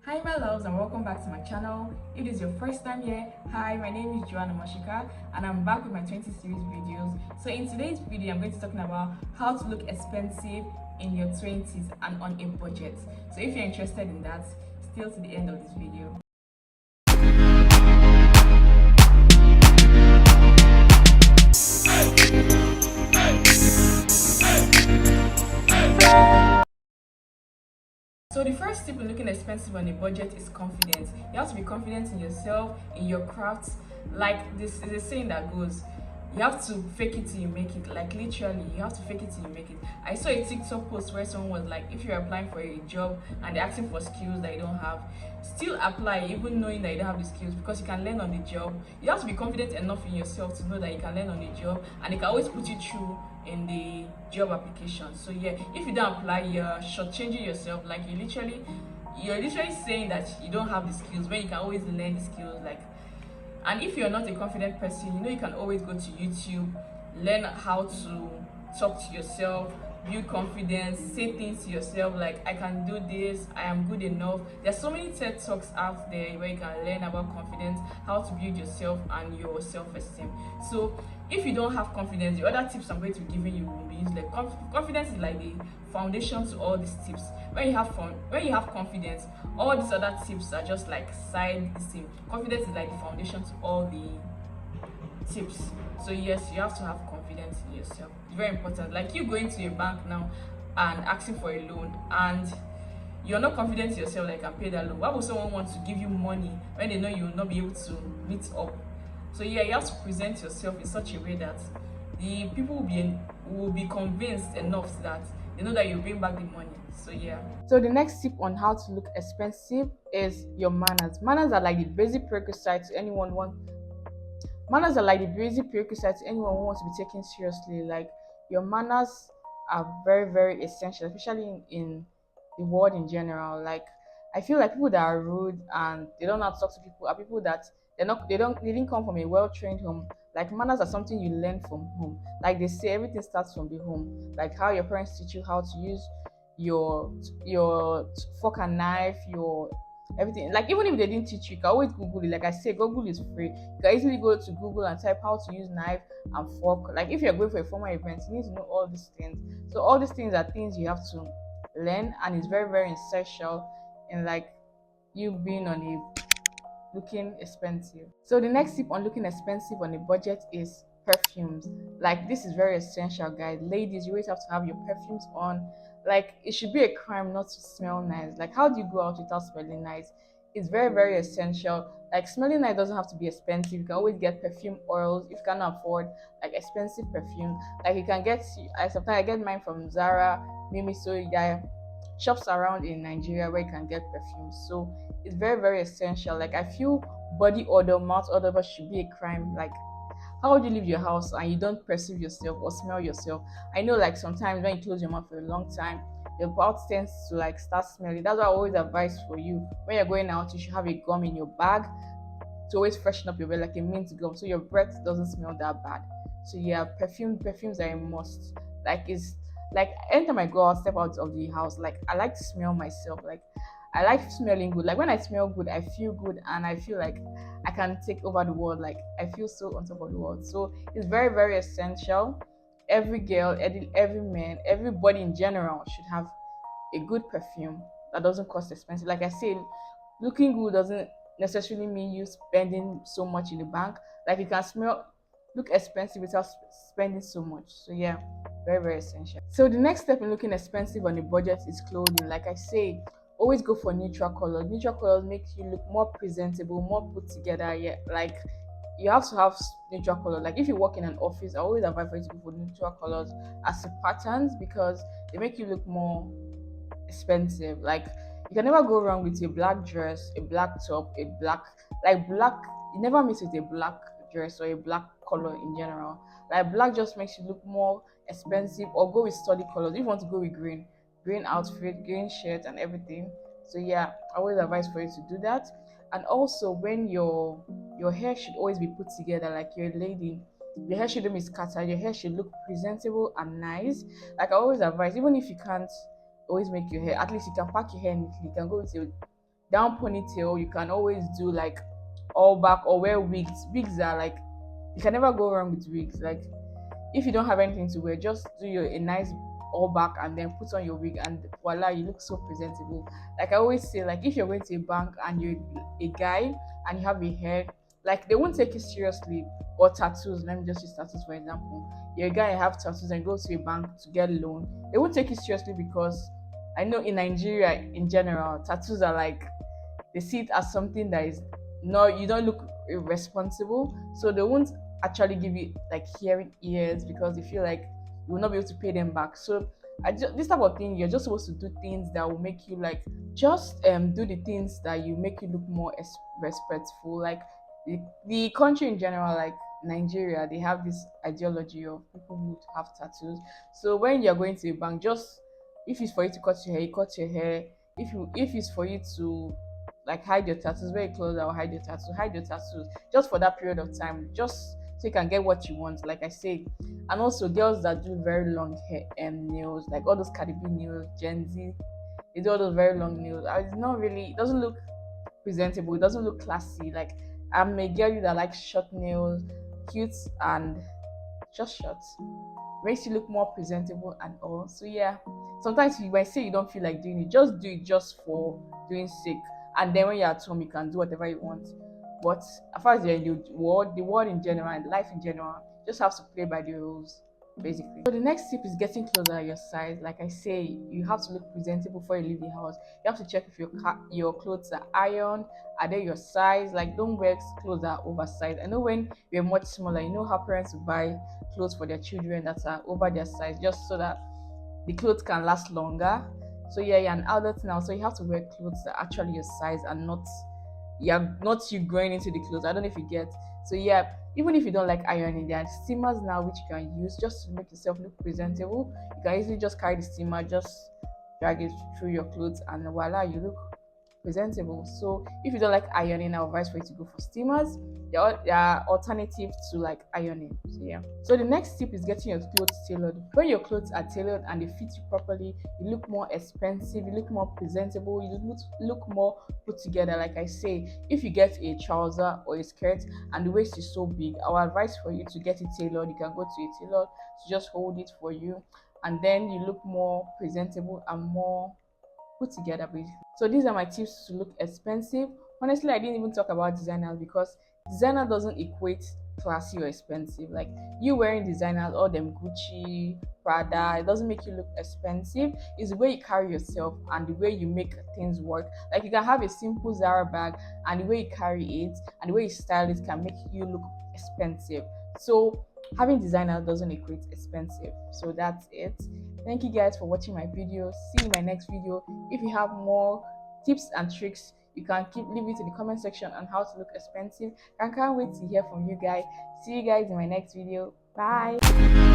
Hi my loves, and welcome back to my channel. If it is your first time here, hi, my name is Joanna Moshika and I'm back with my 20 series videos. So in today's video I'm going to be talking about how to look expensive in your 20s and on a budget. So if you're interested in that, stay to the end of this video. So the first tip in looking expensive on a budget is confidence. You have to be confident in yourself, in your craft. Like this is a saying that goes, you have to fake it till you make it. Like literally, you have to fake it till you make it. I saw a TikTok post where someone was like, if you're applying for a job and they're asking for skills that you don't have, still apply even knowing that you don't have the skills, because you can learn on the job. You have to be confident enough in yourself to know that you can learn on the job, and it can always put you through in the job application. So yeah, if you don't apply, you're shortchanging yourself. Like you're literally saying that you don't have the skills when you can always learn the skills. Like, and if you're not a confident person, you know, you can always go to YouTube, learn how to talk to yourself, build confidence, say things to yourself like, I can do this, I am good enough. There's so many TED Talks out there where you can learn about confidence, how to build yourself and your self-esteem. So if you don't have confidence, the other tips I'm going to be giving you will be useless. Confidence is like the foundation to all these tips. When you have confidence, all these other tips are just like side thing. Confidence is like the foundation to all the tips. So yes, you have to have confidence in yourself. It's very important. Like you going to a bank now and asking for a loan, and you're not confident in yourself that you can pay that loan. Why would someone want to give you money when they know you will not be able to meet up? So yeah, you have to present yourself in such a way that the people will be convinced enough that they know that you bring back the money. So yeah. So the next tip on how to look expensive is your manners. Manners are like the basic prerequisite to anyone want. Manners are like the basic prerequisite to anyone who wants to be taken seriously. Like your manners are very, very essential, especially in the world in general. Like I feel like people that are rude and they don't know how to talk to people are people that they didn't come from a well-trained home. Like manners are something you learn from home. Like they say, everything starts from the home. Like how your parents teach you how to use your fork and knife, your everything. Like even if they didn't teach you, you can always Google it. Like I say, Google is free. You can easily go to Google and type how to use knife and fork. Like if you're going for a formal event, you need to know all these things. So all these things are things you have to learn, and it's very, very essential in like you being on a looking expensive. So the next tip on looking expensive on a budget is perfumes. Like this is very essential, guys. Ladies, you always have to have your perfumes on. Like it should be a crime not to smell nice. Like how do you go out without smelling nice? It's very, very essential. Like smelling nice doesn't have to be expensive. You can always get perfume oils if you cannot afford like expensive perfume. Like you can get, I sometimes I get mine from Zara, Mimi, so yeah, shops around in Nigeria where you can get perfume. So it's very, very essential. Like I feel body odor, mouth odor should be a crime. Like how would you leave your house and you don't perceive yourself or smell yourself? I know like sometimes when you close your mouth for a long time, your mouth tends to like start smelling. That's why I always advise for you when you're going out, you should have a gum in your bag to always freshen up your breath, like a mint gum, so your breath doesn't smell that bad. So yeah, perfumes are a must. Like it's like anytime I go out, step out of the house, like I like to smell myself. Like I like smelling good. Like when I smell good, I feel good and I feel like I can take over the world. Like I feel so on top of the world. So it's very, very essential. Every girl, every man, everybody in general should have a good perfume that doesn't cost expensive. Like I said, looking good doesn't necessarily mean you spending so much in the bank. Like you can look expensive without spending so much. So yeah, very, very essential. So the next step in looking expensive on a budget is clothing. Like I say, always go for neutral colors. Neutral colors make you look more presentable, more put together. Yeah, like you have to have neutral color. Like if you work in an office, I always advise for you to go for neutral colors as the patterns, because they make you look more expensive. Like you can never go wrong with a black dress, a black top, a black, like black, you never mix with a black dress or a black color in general. Like black just makes you look more expensive, or go with study colors. If you want to go with green outfit, green shirt and everything. So yeah, I always advise for you to do that. And also when your hair should always be put together. Like you're a lady, your hair shouldn't be scattered, your hair should look presentable and nice. Like I always advise, even if you can't always make your hair, at least you can pack your hair neatly. You can go with down ponytail, you can always do like all back or wear wigs. Wigs are like, you can never go wrong with wigs. Like if you don't have anything to wear, just do your a nice all back and then put on your wig, and voila, you look so presentable. Like I always say, like if you're going to a bank and you're a guy and you have a hair, like they won't take you seriously. Or tattoos, let me just use tattoos for example. You're a guy and have tattoos and go to a bank to get a loan, they won't take you seriously because I know in Nigeria in general, tattoos are like, they see it as something that is, no, you don't look irresponsible, so they won't actually give you like hearing ears because they feel like you will not be able to pay them back. So this type of thing, you're just supposed to do things that will make you like, just do the things that you make you look more respectful. Like the country in general, like Nigeria, they have this ideology of people who have tattoos. So when you're going to a bank, just if it's for you to cut your hair, you cut your hair. If it's for you to like hide your tattoos, very close or hide your tattoos just for that period of time, just so you can get what you want, like I say. And also girls that do very long hair and nails, like all those Cardi B nails, Gen Z, they do all those very long nails. It's not really, it doesn't look presentable, it doesn't look classy. Like I'm a girl that likes short nails, cute and just short, makes you look more presentable and all. So yeah, sometimes you might say you don't feel like doing it, just do it just for doing sake. And then when you're at home, you can do whatever you want. But as far as you're in the world in general and life in general, just have to play by the rules, basically. So the next tip is getting clothes at your size. Like I say, you have to look presentable before you leave the house. You have to check if your clothes are ironed, are they your size. Like don't wear clothes that are oversized. I know when you're much smaller, you know how parents will buy clothes for their children that are over their size just so that the clothes can last longer. So yeah, you're an adult now, so you have to wear clothes that are actually your size and not, yeah, not you growing into the clothes. I don't know if you get. So yeah, even if you don't like ironing, there are steamers now which you can use just to make yourself look presentable. You can easily just carry the steamer, just drag it through your clothes, and voila, you look presentable. So if you don't like ironing, I advise for you to go for steamers. There are alternatives to like ironing. So yeah. So the next tip is getting your clothes tailored. When your clothes are tailored and they fit you properly, you look more expensive, you look more presentable, you look more put together. Like I say, if you get a trouser or a skirt and the waist is so big, I would advise for you to get it tailored. You can go to a tailor to just hold it for you, and then you look more presentable and more put together, basically. So these are my tips to look expensive. Honestly, I didn't even talk about designers because designer doesn't equate classy or expensive. Like you wearing designers, all them Gucci, Prada, it doesn't make you look expensive. It's the way you carry yourself and the way you make things work. Like you can have a simple Zara bag and the way you carry it and the way you style it can make you look expensive. So having designers doesn't equate expensive. So that's it. Thank you guys for watching my video. See you in my next video. If you have more tips and tricks, you can leave it in the comment section on how to look expensive. I can't wait to hear from you guys. See you guys in my next video. Bye.